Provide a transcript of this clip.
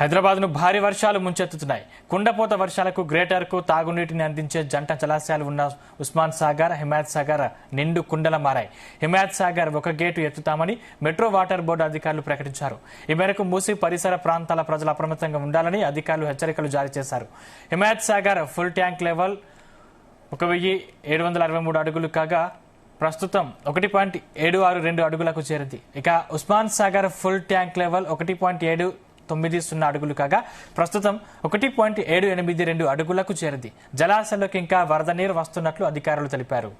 హైదరాబాద్ను భారీ వర్షాలు ముంచెత్తుతున్నాయి. కుండపోత వర్షాలకు గ్రేటర్కు తాగునీటిని అందించే జంట జలాశయాలు ఉన్న ఉస్మాన్ సాగర్, హిమాయత్ సాగర్ నిండు కుండల మారాయి. హిమాయత్ సాగర్ ఒక గేటు ఎత్తుతామని మెట్రో వాటర్ బోర్డు అధికారులు ప్రకటించారు. ఈ మేరకు మూసి పరిసర ప్రాంతాల ప్రజలు అప్రమత్తంగా ఉండాలని అధికారులు హెచ్చరికలు జారీ చేశారు. Himayat Sagar full tank level 1763 అడుగులు కాగా ప్రస్తుతం 1.762 అడుగులకు చేరింది. ఇక Osman Sagar full tank level 1.790 అడుగులు కాగా ప్రస్తుతం 1.782 అడుగులకు చేరింది. జలాశయంలోకి ఇంకా వరద నీరు వస్తున్నట్లు అధికారులు తెలిపారు.